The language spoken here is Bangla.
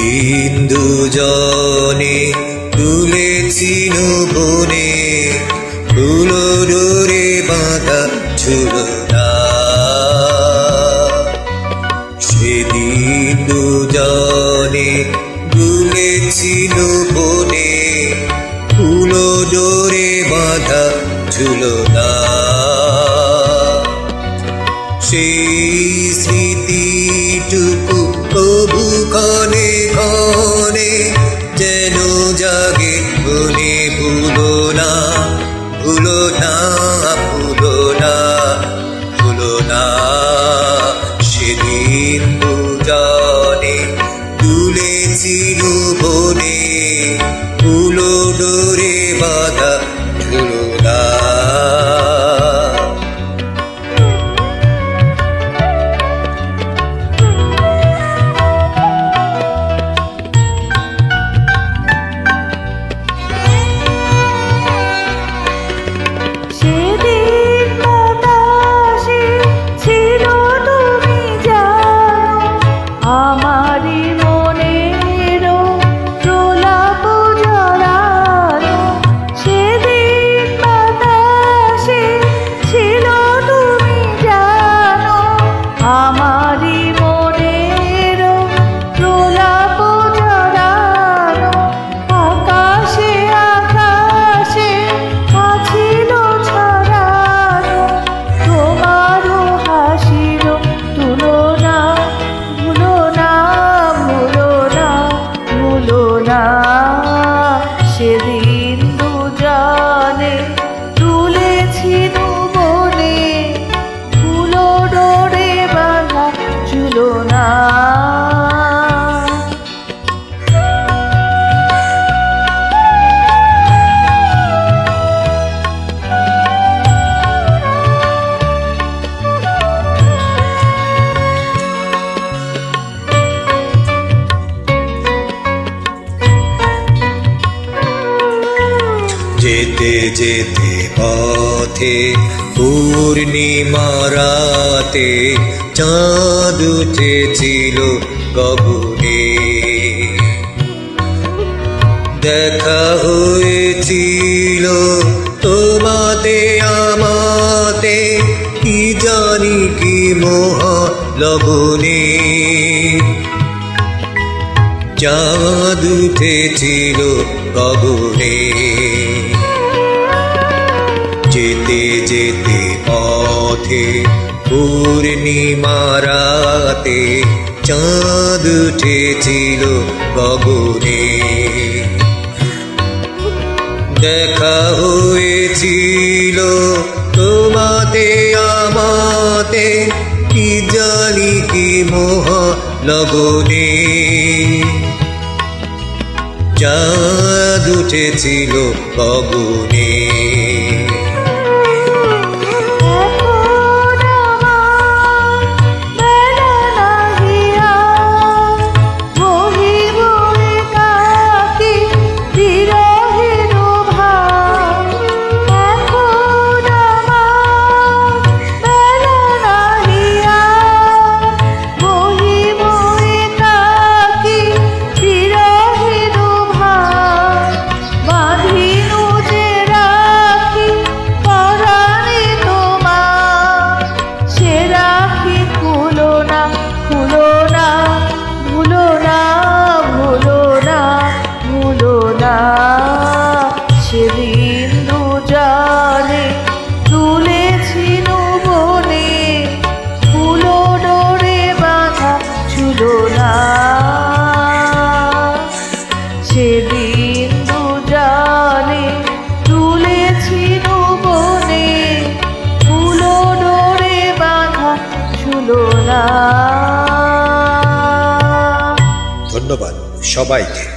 সেদিন দুজনে তুলেছি বনে ফুলো ডোরে বাঁধা ঝুলনা। সেদিন দুজনে তুলেছি বনে ফুলো ডোরে বাঁধা ঝুলনা। সেই স্মৃতিটুকু তবু ক্ষণে ক্ষণে যেন জাগে বলে ভুলো না, ভুলো না, ভুলো না, ভুলো না। সেদিন দুজনে তুলেছিল বনে ফুলো ডোরে বাঁধা ঝুলনা। সেদিন দুজনে তুলেছি বনে ফুলো ডোরে বাঁধা ঝুলনা। যেতে যেতে পথে পূর্ণিমা রাতে চাঁদ উঠেছিল গগনে। দেখা হয়েছিল তোমাতে আমাতে কি জানি কি মহালগনে। চাঁদ উঠেছিল গগনে। যেতে যেতে পথে পূর্ণিমা রাতে চাঁদ উঠেছিল গগনে। দেখা হয়েছিল তোমাতে আমাতে কি জানি কি মহালগনে। চাঁদ উঠেছিল গগনে। সেদিন দুজনে তুলেছি বনে ফুলো ডোরে বাঁধা ঝুলনা। সেদিন দুজনে তুলেছি বনে ফুলো ডোরে বাঁধা ঝুলনা। ধন্যবাদ সবাইকে।